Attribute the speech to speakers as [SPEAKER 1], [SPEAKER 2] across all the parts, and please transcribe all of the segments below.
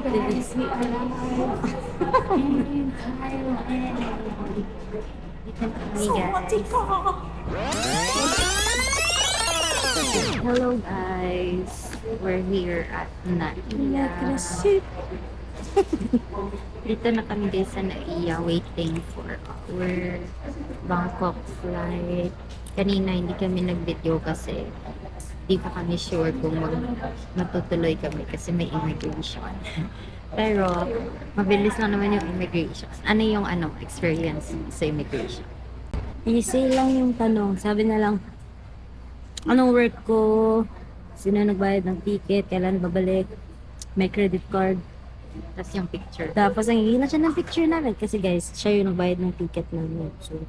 [SPEAKER 1] guys, we are live in Thailand. Dito na kami guys. Hello guys, we're here at Naiya. Dito na kami guys sa Naiya, waiting for our Bangkok flight. Kanina hindi kami nag-video kasi di pa kami sure kung matutuloy kami kasi may immigration. Pero mabilis lang naman yung immigration. Ano yung experience sa immigration?
[SPEAKER 2] Easy lang yung tanong. Sabi na lang, anong work ko? Sino nagbayad ng ticket? Kailan babalik? May credit card.
[SPEAKER 1] Tapos yung picture.
[SPEAKER 2] Tapos ang hihina siya ng picture namin kasi guys, siya yung nagbayad ng ticket namin. So,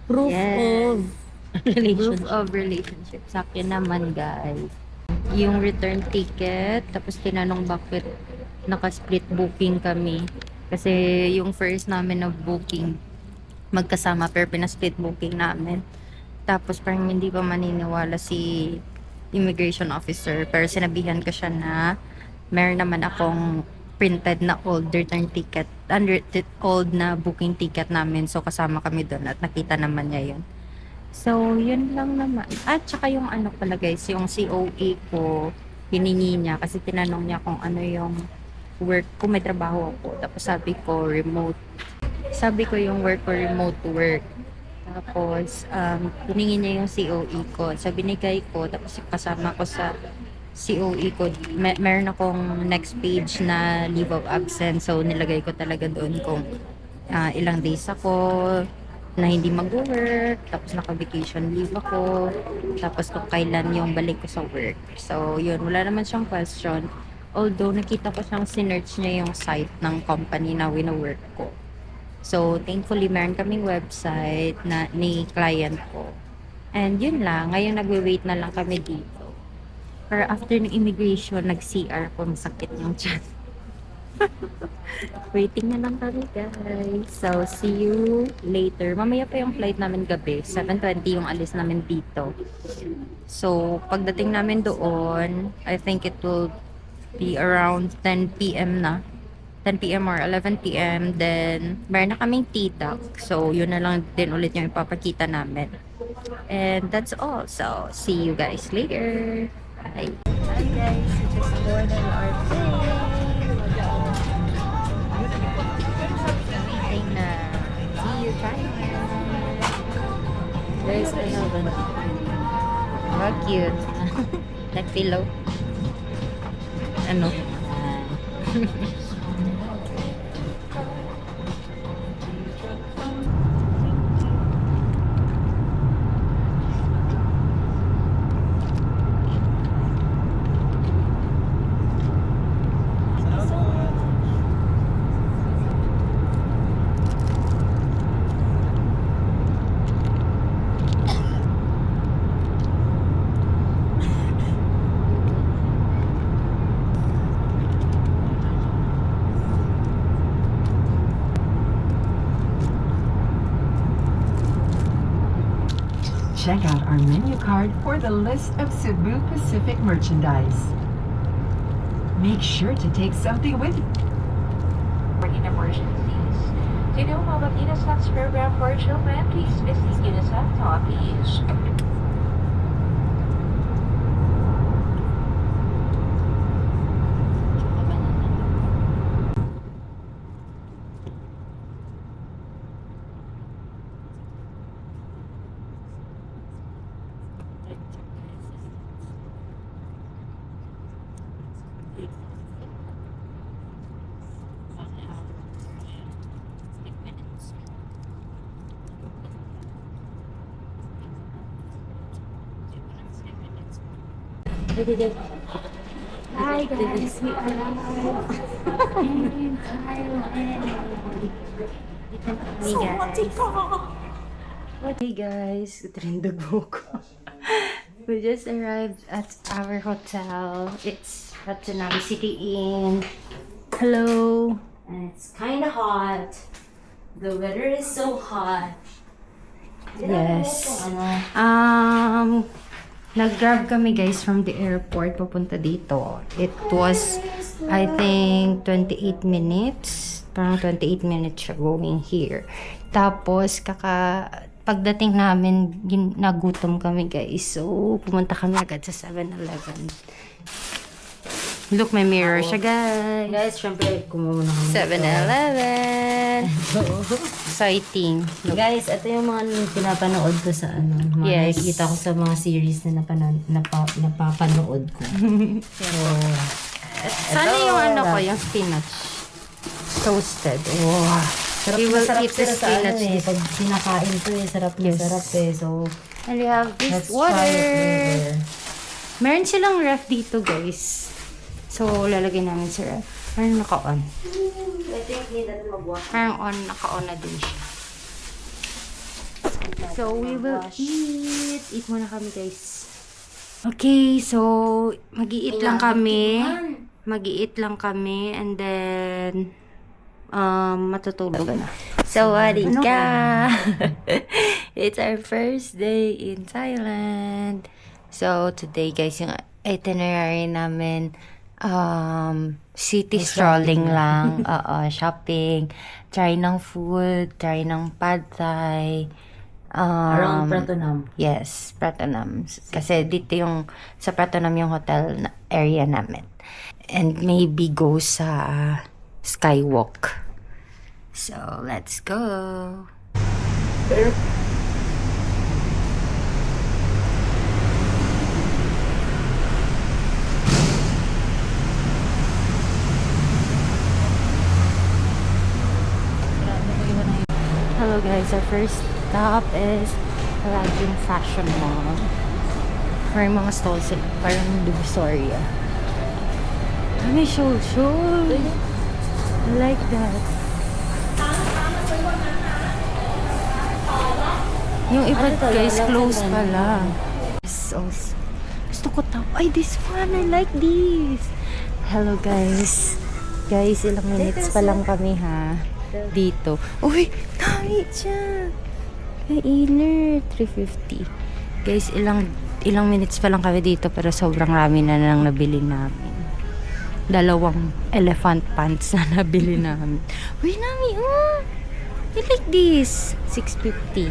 [SPEAKER 2] proof
[SPEAKER 1] Yes.
[SPEAKER 2] of relationship.
[SPEAKER 1] Proof of relationship. Sa akin naman guys, yung return ticket, tapos tinanong bakit naka-split booking kami. Kasi yung first namin na booking, magkasama pero pina-split booking namin. Tapos parang hindi pa maniniwala si immigration officer. Pero sinabihan ko siya na meron naman akong printed na old return ticket, old na booking ticket namin. So kasama kami doon at nakita naman niya yun. So, yun lang naman. At saka yung pala guys, yung COE ko, hiningi niya kasi tinanong niya kung ano yung work, kung may trabaho ako. Tapos sabi ko, remote. Sabi ko yung work ko, remote work. Tapos, hiningi niya yung COE ko. So, binigay ko. Tapos, kasama ko sa COE ko, meron akong next page na leave of absence. So, nilagay ko talaga doon kung ilang days ako na hindi mag-work, tapos naka-vacation leave ako, tapos kung kailan yung balik ko sa work. So, yun, wala naman siyang question. Although, nakita ko siyang sinearch niya yung site ng company na wino-work ko. So, thankfully, meron kaming website na ni client ko. And yun lang, ngayon nagwe-wait na lang kami dito. Pero after ng immigration, nag-CR ko, masakit yung tiyan. Waiting na lang kami guys. So, see you later. Mamaya pa yung flight namin gabi. 7:20 yung alis namin dito. So, pagdating namin doon, I think it will be around 10 p.m. na. 10 p.m. or 11 p.m. Then, meron na kaming TTAC. So, yun na lang din ulit yung ipapakita namin. And that's all. So, see you guys later. Bye. Hi guys. We just boarded our plane. Waiting na. See you Thailand. There's the heaven. How cute. Nag-pillow. Ano?
[SPEAKER 3] Check out our menu card for the list of Cebu Pacific merchandise. Make sure to take something with you.
[SPEAKER 4] In emergencies. To know how the Inasats program for children, please visit Inasat office.
[SPEAKER 1] Hi guys, we are live in Thailand. Dito na kami guys. Hey guys, trindog mo ko. We just arrived at our hotel. It's Ratnam City Inn. Hello. And it's kind of hot. The weather is so hot. Yes. Nag-grab kami guys from the airport papunta dito. It was I think 28 minutes. Parang 28 minutes siya going here. Tapos, pagdating namin, nagutom kami guys. So, pumunta kami agad sa 7-Eleven. Look, may mirror siya guys.
[SPEAKER 2] Guys, syempre, kumuha na kami.
[SPEAKER 1] 7-Eleven. Exciting. Look.
[SPEAKER 2] Guys, ito yung mga pinapanood ko sa mga
[SPEAKER 1] Yes.
[SPEAKER 2] nakikita ko sa mga series na napapanood ko. So,
[SPEAKER 1] Sana yung yung spinach. Toasted.
[SPEAKER 2] wow. Sarap
[SPEAKER 1] We
[SPEAKER 2] na
[SPEAKER 1] will
[SPEAKER 2] sarap
[SPEAKER 1] eat the
[SPEAKER 2] sila sa
[SPEAKER 1] spinach.
[SPEAKER 2] Pag sinakain to sarap na
[SPEAKER 1] Yes.
[SPEAKER 2] sarap So,
[SPEAKER 1] And we have this
[SPEAKER 2] let's try it
[SPEAKER 1] water.
[SPEAKER 2] later.
[SPEAKER 1] Meron silang ref dito guys. So, lalagay namin sa ref. Parang naka-on.
[SPEAKER 2] I think need natin mag-wash.
[SPEAKER 1] Parang naka-on na din siya. So, we will eat. Eat muna kami guys. Okay, so, mag-i-eat lang kami. Mag-i-eat lang kami. And then, matutulog na. Sawadee ka! It's our first day in Thailand. So, today guys, yung itinerary namin, city strolling lang. Shopping. Try ng food. Try ng pad thai.
[SPEAKER 2] Around Pratunam.
[SPEAKER 1] Yes, Pratunam. Kasi dito yung, sa Pratunam yung hotel area namin. And maybe go sa Skywalk. So, let's go. Hello guys, our first stop is Palladium Fashion Mall. May mga stalls sila, parang Divisoria. May show. I like that. Yung iba guys, close pala. So, gusto ko Ay, this one. I like this. Hello guys. Guys, ilang minutes pa lang kami ha. Dito. Uy, dami siya. Kainer. 350. Guys, ilang minutes pa lang kami dito pero sobrang rami na nang nabili namin. 2 elephant pants na nabili namin. Uy, Nami, I like this. 650.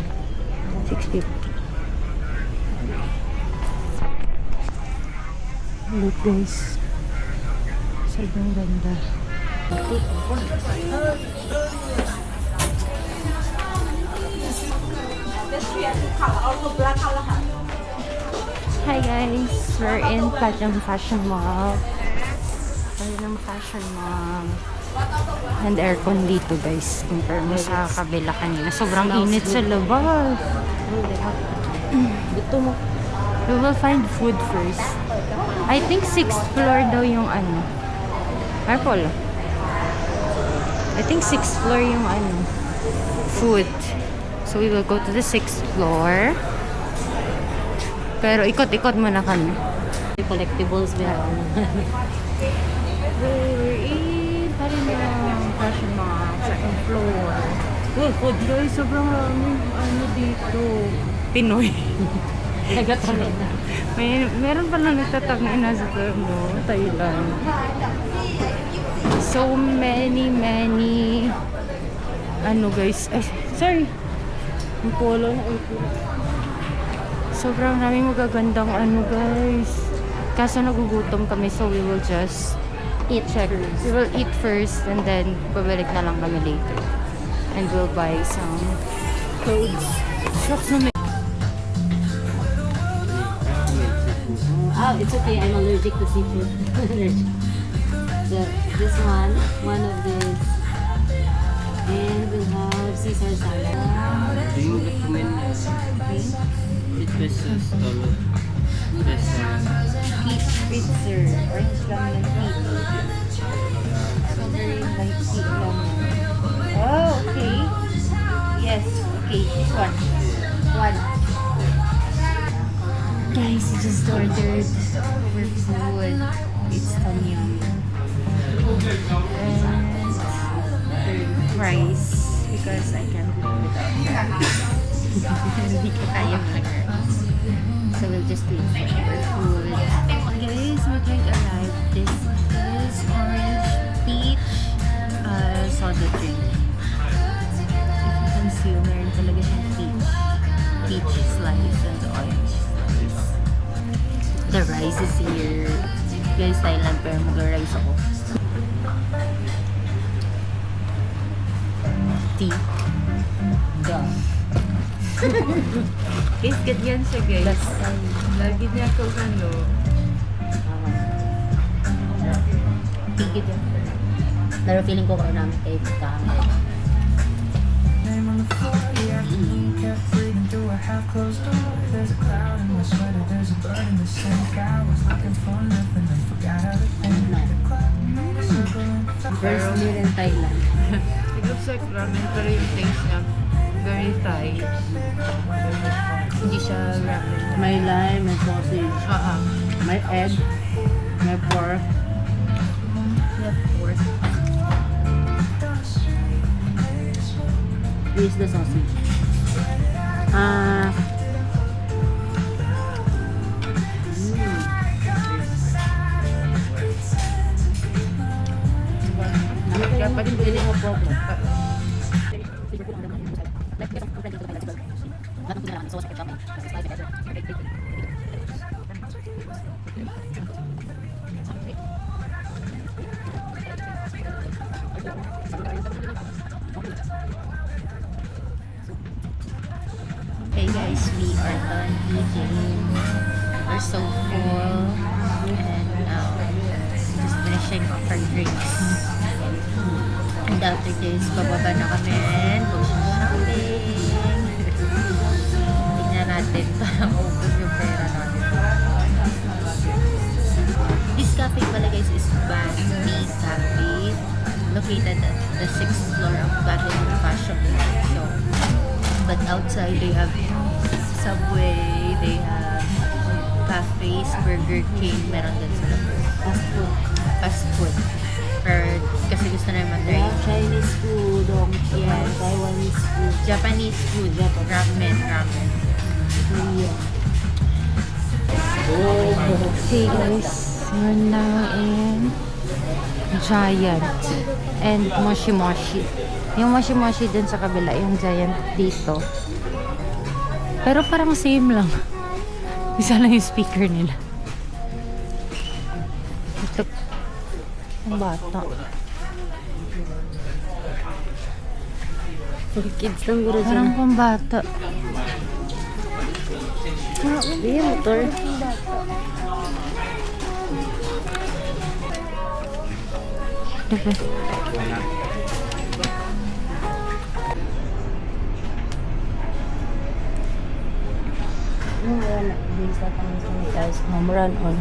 [SPEAKER 1] Look guys. Sobrang ganda. Hi guys, we're in Platinum Fashion Mall. Platinum Fashion Mall. And aircon dito guys. Compare mo sa kabila kanina. Sobrang init sa labas.
[SPEAKER 2] Dito mo.
[SPEAKER 1] We will find food first. I think 6th floor daw yung Purple. I think 6th floor yung food. So we will go to the 6th floor. Pero ikot-ikot muna kami.
[SPEAKER 2] Collectibles ba?
[SPEAKER 1] We're in Fashion Mall. Second floor. Food guys, sobrang raming dito. Pinoy.
[SPEAKER 2] Nagatamin na.
[SPEAKER 1] Meron pala nagtatangin na sa Thailand. So many guys. Ay, sorry. Yung polo na sobrang raming magagandang guys. Kaso nagugutom kami so we will just eat first. We will eat first and then babalik na lang kami later. And we'll buy some clothes. Shucks na
[SPEAKER 2] It's okay. I'm allergic to seafood. This one of this. And we'll have Caesar salad.
[SPEAKER 5] Do you recommend it pesos dollar?
[SPEAKER 1] peach pizza. Orange lemon and peach. Strawberry light tea lemon. Oh, okay. Yes, okay. This one. Guys, I just ordered for food. It's Tom Yum. And rice because I can't live without rice. Hindi ko kaya mag-rice. So we'll just wait for our food. Guys, my drink arrived. This is orange guys, Thailand, pero mag-rice ako. Tea. Duh. Guys, ganyan siya guys. Lagi niya ako ano.
[SPEAKER 2] Tigit yan. Pero feeling ko kayo namin kayo kami. First meal in Thailand.
[SPEAKER 1] It looks like ramen, pero yung taste niya very Thai. Hindi siya ramen.
[SPEAKER 2] May lime, may sausage, may egg, may pork.
[SPEAKER 1] Yeah, pork.
[SPEAKER 2] This is the sausage.
[SPEAKER 1] Kaya pa rin pili mo pork. Hey guys, we are done eating. We're so full. And just finishing off our drinks. And after this, bababa na kami and go shopping. Tingnan natin parang open yung pera natin. This cafe pala guys is Bandi Cafe, located at the 6th floor of Battle Fashion. So, but outside they have Subway, they have cafes, Burger King, meron din sila fast food. Or kasi gusto na matry
[SPEAKER 2] Chinese food,
[SPEAKER 1] Yes.
[SPEAKER 2] Taiwanese food,
[SPEAKER 1] Japanese food, ramen.
[SPEAKER 2] Korean.
[SPEAKER 1] Okay guys, we're now in Giant and Moshi Moshi. Yung Moshi Moshi din sa kabila, yung Giant dito. Pero parang same lang. Isa lang yung speaker nila. Ito. Ang bata.
[SPEAKER 2] For kids lang guro
[SPEAKER 1] Parang
[SPEAKER 2] dyan.
[SPEAKER 1] pang bata.
[SPEAKER 2] Iya, motor.
[SPEAKER 1] Diba?
[SPEAKER 2] Run on.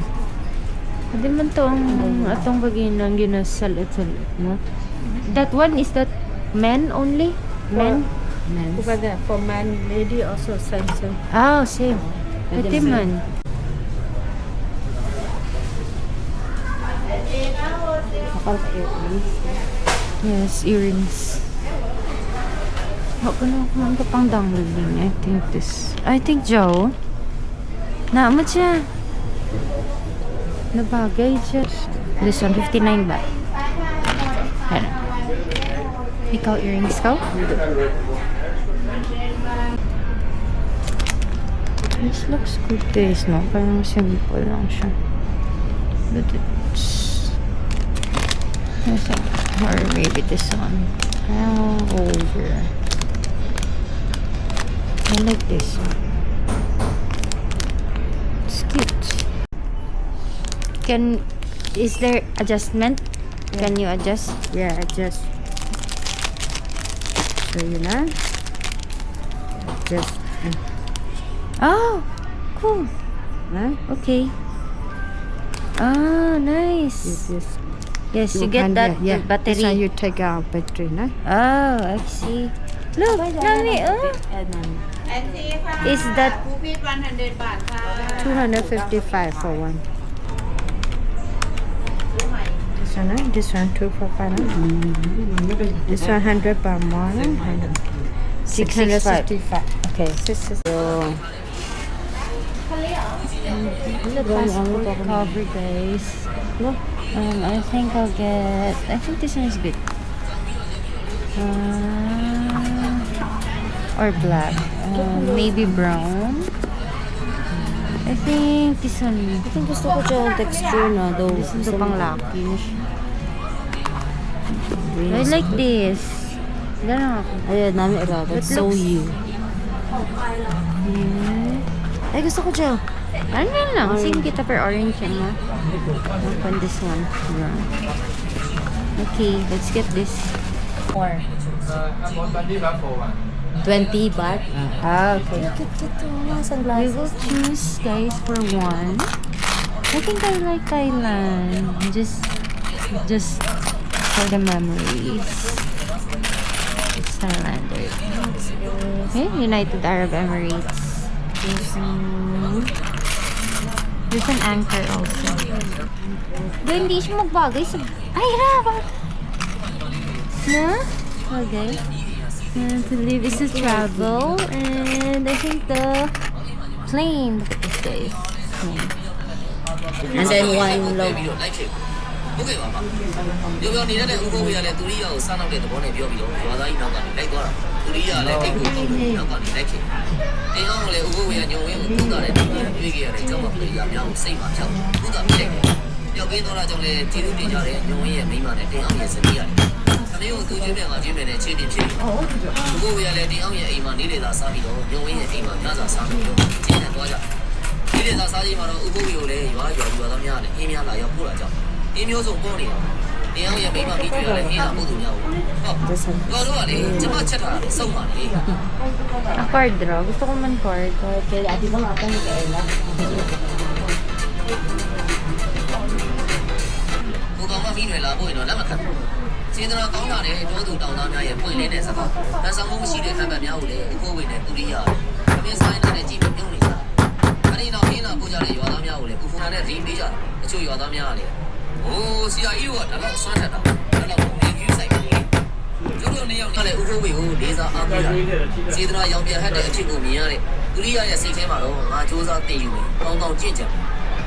[SPEAKER 1] Hindi man to ang atong baginang ginasalit-salit mo. That one, is that men only? Men?
[SPEAKER 2] Men's.
[SPEAKER 6] For man, lady also same.
[SPEAKER 1] Ah, same. Pwede man.
[SPEAKER 2] Kapal ka earrings.
[SPEAKER 1] Yes, earrings. Ako na ako ang pang dangling. I think Joe. Naamad siya. Nabagay siya. This one, 59 ba? Ano? Ikaw, earrings ka? This looks good guys, no? Parang simple lang siya. But it's... Or maybe this one. Older. I like this one. It's cute. Is there adjustment? Yeah. Can you adjust?
[SPEAKER 2] Yeah, adjust. So yun na. Adjust.
[SPEAKER 1] Oh, cool.
[SPEAKER 2] Na?
[SPEAKER 1] Okay. Ah, nice. Yes, you get that battery.
[SPEAKER 6] So you take out battery, na?
[SPEAKER 1] Oh, I see. Look, Nami, oh. Is that
[SPEAKER 6] 255 for one. This one 245. This one 100 per morning. 665. Okay.
[SPEAKER 1] passport cover, guys?
[SPEAKER 2] No?
[SPEAKER 1] I think this one is good. Or black. Maybe brown. I think this one.
[SPEAKER 2] I think gusto ko siya yung texture na. Though,
[SPEAKER 1] Ito pang lucky. I
[SPEAKER 2] Green.
[SPEAKER 1] like this. Ganun ako.
[SPEAKER 2] Ayun, namin ira. That's so
[SPEAKER 1] looks-
[SPEAKER 2] you. Ay, gusto ko siya.
[SPEAKER 1] Ano yan lang? Sige kita per orange yan mo. Open this one. Yeah. Okay, let's get this.
[SPEAKER 2] 20 baht.
[SPEAKER 1] Ah, okay.
[SPEAKER 2] Ito,
[SPEAKER 1] We
[SPEAKER 2] sunglasses.
[SPEAKER 1] will choose, guys, for one. I think I like Thailand. Just for the memories. It's Thailander. Okay, United Arab Emirates. There's an anchor also. Ba, hindi siya magbagay sa... Ay, raba! Na? Okay. And to live is to travel. And I think the plane. Look at this, guys. Plane.
[SPEAKER 2] And then one logo.
[SPEAKER 7] ဟုတ်ကဲ့ပါပါပြောပြောနေတဲ့ဥပုပ်ရလည်းသူရိယာကိုစားနောက်တဲ့သဘောနဲ့ပြောပြီးတော့ရွာသားကြီးနောက်ကနေလိုက်သွားတာသူရိယာလည်းအိတ်ကိုတုံးလို့နောက်ကနေလိုက်ခဲ့တင်းအောင်လည်းဥပုပ်ရညုံဝင်းကိုကုသတဲ့ပြည်တွေ့ခဲ့ရတဲ့အကြောင်းမှပြည်ရများကိုစိတ်မှာချောက်ကုသပြလိုက်တယ်ပြောပြတော့ကြောင့်လည်းကျေးဇူးတင်ကြတဲ့ညုံဝင်းရဲ့မိန်းမနဲ့တင်းအောင်ရဲ့ဇနီးရတယ်သမီးကိုသူချင်းပြန်ကချင်းနေတဲ့ခြေတင်ဖြစ်ဥပုပ်ရလည်းတင်းအောင်ရဲ့အိမ်မှာနေလေသာစားပြီးတော့ညုံဝင်းရဲ့အိမ်မှာညစာစားပြီးတော့ချင်းနဲ့သွားကြနေလေသာစားကြီးမှာတော့ဥပုပ်ရကိုလည်းရွာသားများလည်းအင်းများလာရောက်ပို့လာကြအင်းမျိုးစုံပေါ်နေတာတရားရဲ့မိမမိကျွေးရတဲ့ဟင်းလာပို့သူများကိုဟုတ်တော့လေကျမချက်ထားတာစုံပါလေ
[SPEAKER 1] A card draw. Gusto ko man card.
[SPEAKER 2] Okay, ati ba nga ni Kaela?
[SPEAKER 7] ကိုကောင်မမိတွေလာပို့ရင်တော့လက်မခံဘူးစေတနာကောင်းတာနဲ့တောသူတောင်သားများရဲ့ပွင့်လင်းတဲ့စကားတန်ဆောင်မှုမရှိတဲ့ခံပတ်များကိုလည်းဥပိုးဝင်တဲ့သူရိယာသမင်းဆိုင်တဲ့ကြည့်ပြီးပြုံးနေတာအဲဒီနောက်ဟင်းလာပို့ကြတဲ့ရွာသားများကိုလည်းပူဖူနာနဲ့ရီးပေးကြတာတချို့ရွာသားများကလည်းโอ้ဆရာကြီးကဒါတော့ဆွမ်းထက်တာဒါတော့ဘယ်ယူဆိုင်လဲကျတို့နေရောက်လည်းဥပုပ်ဝေကိုလေးစားအားပေးတာစေတနာရောင်ပြန်ဟတ်တဲ့အဖြစ်ကိုမြင်ရတဲ့သူရိယာရဲ့စိတ်ထဲမှာတော့ငါစူးစမ်းသိယူမယ်ကောင်းကောင်းကြင့်ကြံ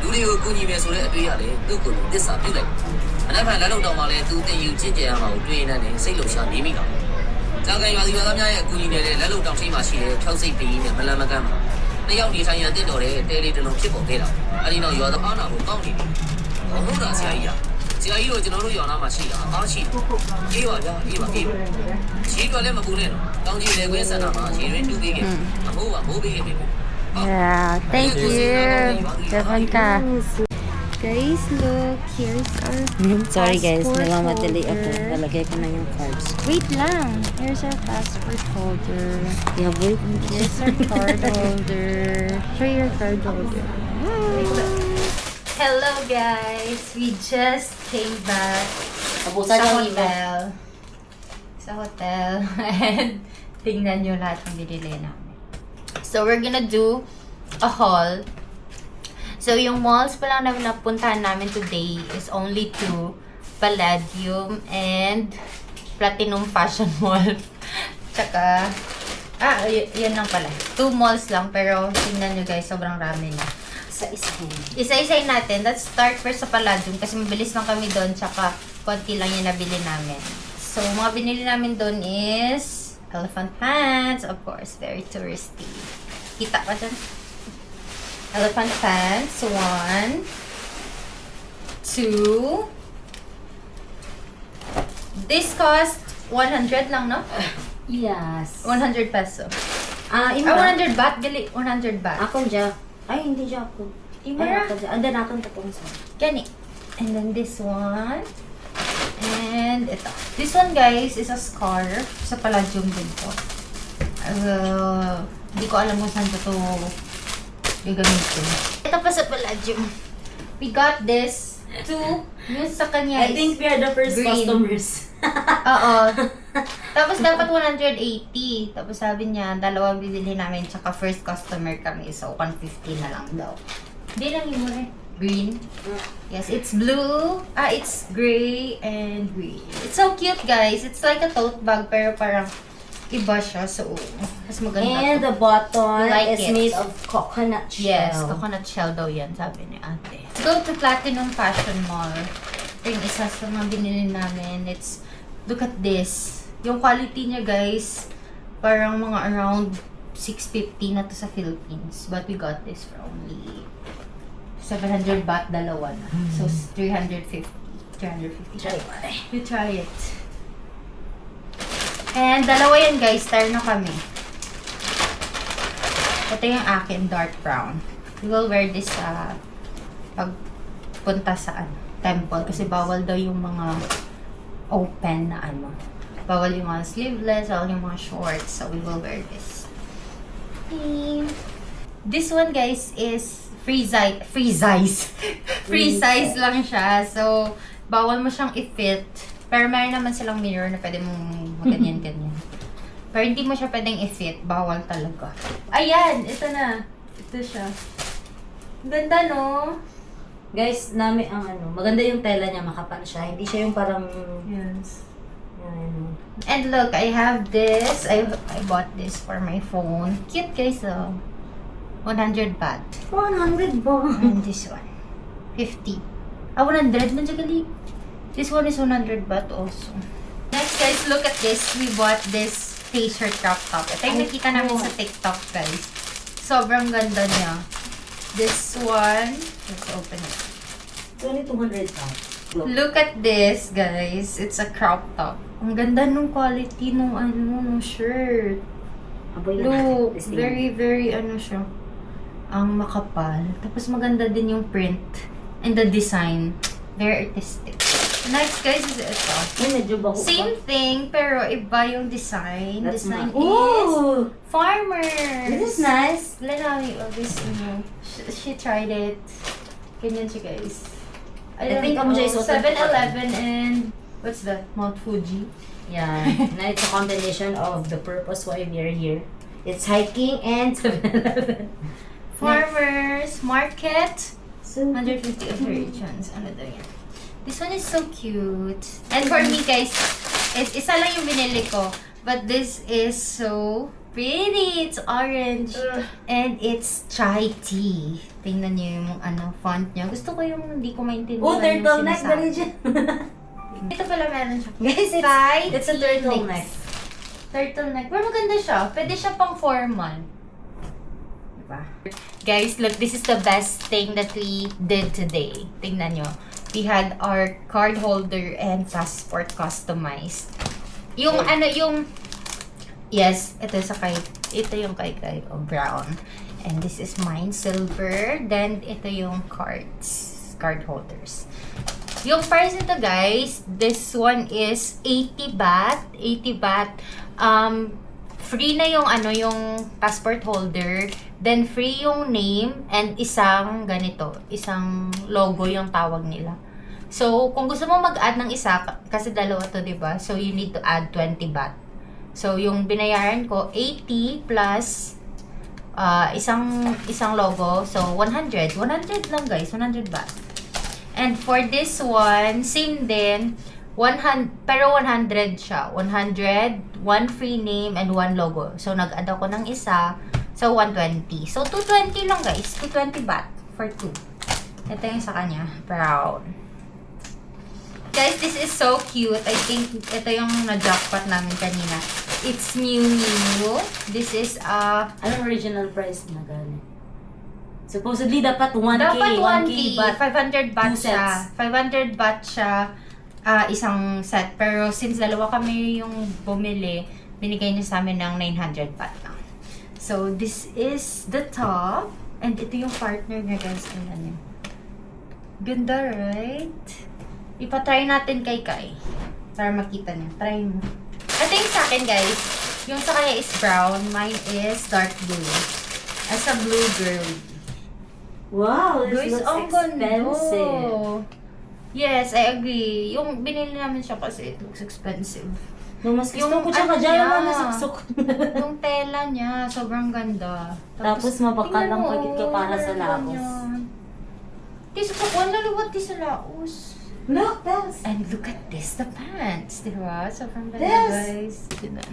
[SPEAKER 7] လူတွေကိုကူညီမယ်ဆိုတဲ့အတွေ့အကြုံသူ့ကိုယ်ကိုသစ္စာပြုလိုက်အနောက်ဖက်လက်လုံတော်မှာလည်းသူသိယူကြင့်ကြံရမှာကိုတွေ့နေတယ်စိတ်လုံရှာနေမိတာကြာကန်ရွာသူရွာသားများရဲ့အကူအညီနဲ့လက်လုံတော်ထိမှာရှိတဲ့ဖြောက်စိတ်ပင်ကြီးနဲ့မလန်မကမ်းမှာနှစ်ယောက်နေထိုင်ရန်တင့်တော်တဲ့တဲလေးတစ်လုံးဖြစ်ပေါ်ခဲ့တာအဲဒီနောက်ရွာသားအားနာကိုကောင်းနေတယ်ဟုတ်တာဆရာကြီးတို့ကျွန်တော်တို့ရွာနာမှာရှိတာအားရှိအေးပါဗျာအေးပါခြေတော်လည်းမပူနဲ့တော့တောင်ကြီးလေခွင်းစံတာမှာခြေရင်းတူးပေးခဲ့အမိုးပါမိုးပေးခဲ့ပြီ
[SPEAKER 1] Yeah, thank you. Japan ka. Guys, look. Here's our
[SPEAKER 2] Sorry guys,
[SPEAKER 1] passport
[SPEAKER 2] namamadali ako.
[SPEAKER 1] holder.
[SPEAKER 2] Lalagay ko na yung cards.
[SPEAKER 1] Wait lang. Here's our passport holder.
[SPEAKER 2] Yeah, boy.
[SPEAKER 1] Here's our card holder. Show your card holder. Hello guys! We just came back
[SPEAKER 2] Abusan
[SPEAKER 1] sa
[SPEAKER 2] yung iba.
[SPEAKER 1] hotel. Sa hotel. And tingnan nyo lahat ng binili namin. So, we're gonna do a haul. So, yung malls pa lang na napuntahan namin today is only two. Palladium and Platinum Fashion Mall. Tsaka, yan lang pala. 2 malls lang, pero tingnan nyo guys, sobrang rami na.
[SPEAKER 2] Sa isa.
[SPEAKER 1] Isa-isay natin. Let's start first sa Palladium kasi mabilis lang kami doon tsaka konti lang yung nabili namin. So, mga binili namin doon is elephant pants. Of course, very touristy. Kita ka dyan? Elephant pants. 1, 2. This cost 100 lang, no?
[SPEAKER 2] Yes.
[SPEAKER 1] 100 peso.
[SPEAKER 2] Ah,
[SPEAKER 1] 100 baht. Gali, 100 baht.
[SPEAKER 2] Ako dyan. Ay, hindi dyan ako.
[SPEAKER 1] Imara.
[SPEAKER 2] Ay, ako dyan. And then, akong tapong sa.
[SPEAKER 1] Gani. And then this one. And ito. This one, guys, is a scarf. Sa Palladium din to. Hindi ko alam kung saan ko to gagamitin. Ito pa sa Palladium. We got this. 2. Yung sa kanya
[SPEAKER 2] I think we are the first
[SPEAKER 1] green.
[SPEAKER 2] customers.
[SPEAKER 1] Oo. Tapos dapat 180. Tapos sabi niya, dalawang bibili namin. Tsaka first customer kami. So, 150 na lang daw. Hindi lang yung muna. Green. Yes, it's blue. It's gray and green. It's so cute, guys. It's like a tote bag, pero parang iba siya. So, mas maganda
[SPEAKER 2] And
[SPEAKER 1] to.
[SPEAKER 2] the bottom
[SPEAKER 1] Like
[SPEAKER 2] is
[SPEAKER 1] it.
[SPEAKER 2] made of coconut shell.
[SPEAKER 1] Yes, coconut shell daw yan, sabi ni ate. Let's go to Platinum Fashion Mall. Ito yung isa sa mga binili namin. Look at this. Yung quality niya, guys, parang mga around 650 na to sa Philippines. But we got this for only 700 baht, dalawa na. So, 350. 350.
[SPEAKER 2] Try it.
[SPEAKER 1] You try it. And dalawa yan guys, tire na kami. Ito yung akin, dark brown. We will wear this sa pagpunta sa temple kasi bawal daw yung mga open na bawal yung mga sleeveless, bawal yung mga shorts. So we will wear this. This one guys is free size. Free size lang siya. So bawal mo siyang i-fit. Pero meron naman silang mirror na pwede mong maganyan-ganyan. Pero hindi mo siya pwedeng i-fit. Bawal talaga. Ayan! Ito na. Ito siya. Ganda, no?
[SPEAKER 2] Guys, maganda yung tela niya, makapal siya. Hindi siya yung parang...
[SPEAKER 1] Yes.
[SPEAKER 2] Yan.
[SPEAKER 1] And look, I have this. I bought this for my phone. Cute, guys, oh. 100 baht.
[SPEAKER 2] 100 ba?
[SPEAKER 1] And this one. 50. 100 man siya gali. This one is 100 baht also. Next, guys, look at this. We bought this t-shirt crop top. Ito yung nakita namin sa TikTok, guys. Sobrang ganda niya. This one, let's open it.
[SPEAKER 2] It's only 200 baht.
[SPEAKER 1] Look at this, guys. It's a crop top. Ang ganda nung quality nung nung shirt.
[SPEAKER 2] Aboy
[SPEAKER 1] Look, very, very siya. Ang makapal. Tapos maganda din yung print and the design. Very artistic. Next, guys, is ito.
[SPEAKER 2] Ay, medyo bago pa.
[SPEAKER 1] Same thing, pero iba yung design.
[SPEAKER 2] That's
[SPEAKER 1] Design
[SPEAKER 2] nice. Ooh!
[SPEAKER 1] is farmers.
[SPEAKER 2] This is nice.
[SPEAKER 1] Lenami, she tried it. Ganyan siya, guys.
[SPEAKER 2] I think siya is also
[SPEAKER 1] 7-Eleven and what's that? Mount Fuji.
[SPEAKER 2] Yeah. Na it's a combination of the purpose why we are here. It's hiking and 7-Eleven.
[SPEAKER 1] Farmers market.
[SPEAKER 2] So,
[SPEAKER 1] 150 of regions. Ano daw yan? This one is so cute. And for me, guys, isa lang yung binili ko. But this is so pretty. It's orange. And it's chai tea. Tingnan niyo yung font niya. Gusto ko yung hindi ko maintindihan
[SPEAKER 2] oh, turtleneck
[SPEAKER 1] sinasabi.
[SPEAKER 2] dali dyan.
[SPEAKER 1] Ito pala meron siya.
[SPEAKER 2] Guys,
[SPEAKER 1] Thai
[SPEAKER 2] it's a
[SPEAKER 1] tea
[SPEAKER 2] turtleneck.
[SPEAKER 1] mix. Turtleneck. Pero maganda siya. Pwede siya pang formal. Diba? Guys, look, this is the best thing that we did today. Tingnan nyo. We had our card holder and passport customized. Yung yes, ito yung kay brown. And this is mine, silver. Then, ito yung card holders. Yung price nito, guys, this one is 80 baht. 80 baht. Free na yung yung passport holder. Then, free yung name and isang ganito. Isang logo yung tawag nila. So, kung gusto mo mag-add ng isa, kasi dalawa to, diba? So, you need to add 20 baht. So, yung binayaran ko, 80 plus isang logo. So, 100. 100 lang, guys. 100 baht. And for this one, same din. 100, pero 100 siya. 100, one free name, and one logo. So, nag-add ako ng isa. So, 120. So, 220 lang, guys. 220 baht for 2. Ito yung sa kanya. Brown. Guys, this is so cute. I think ito yung na-jackpot namin kanina. It's new. This is
[SPEAKER 2] Anong original price na gano'n? Supposedly, dapat 1K.
[SPEAKER 1] dapat 1K,
[SPEAKER 2] but
[SPEAKER 1] 500 baht
[SPEAKER 2] two
[SPEAKER 1] siya.
[SPEAKER 2] sets.
[SPEAKER 1] 500 baht siya isang set. Pero since dalawa kami yung bumili, binigay niya sa amin ng 900 baht lang. So, this is the top. And ito yung partner niya, guys. Tingnan niyo. Ganda, right? Ipa-try natin kay Kai. Para makita niya. Try mo. Ito yung sa akin, guys. Yung sa kanya is brown. Mine is dark blue. As a blue girl.
[SPEAKER 2] wow, this
[SPEAKER 1] Guys,
[SPEAKER 2] looks
[SPEAKER 1] ang ganda.
[SPEAKER 2] expensive.
[SPEAKER 1] Yes, I agree. Yung binili namin siya kasi it looks expensive.
[SPEAKER 2] Yung mas gusto
[SPEAKER 1] Yung
[SPEAKER 2] ko tsaka
[SPEAKER 1] ano
[SPEAKER 2] dyan
[SPEAKER 1] niya.
[SPEAKER 2] naman nasaksok.
[SPEAKER 1] Yung tela niya, sobrang ganda.
[SPEAKER 2] Tapos mabakal
[SPEAKER 1] tingnan
[SPEAKER 2] ang
[SPEAKER 1] mo,
[SPEAKER 2] pagit ka para sa laos.
[SPEAKER 1] ganyan. Di sa pakuan, laluwat di sa laos.
[SPEAKER 2] Look, that's...
[SPEAKER 1] And look at this, the pants. Diba? Sobrang ganda,
[SPEAKER 2] This.
[SPEAKER 1] guys. Tignan.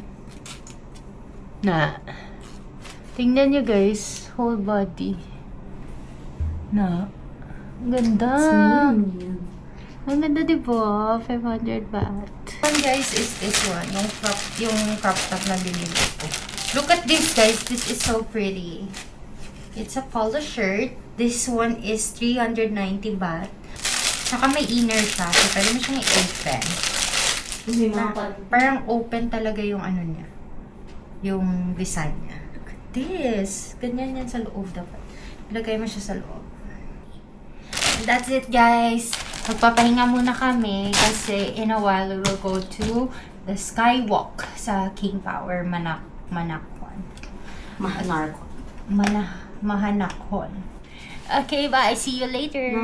[SPEAKER 1] Na. Tingnan nyo, guys. Whole body. Na. Ang ganda. Ang ganda, diba? 500 baht. One, guys, is this one. Yung crop top na binili ko. Look at this, guys. This is so pretty. It's a polo shirt. This one is 390 baht. Saka may inner siya. So, pwede mo siyang i-open. Parang open talaga yung ano niya. Yung design niya. Look at this. Ganyan yan sa loob dapat. Ilagay mo siya sa loob. That's it, guys. Magpapahinga muna kami kasi in a while we will go to the skywalk sa King Power Manakhon. Mahanakhon. Okay, bye. See you later.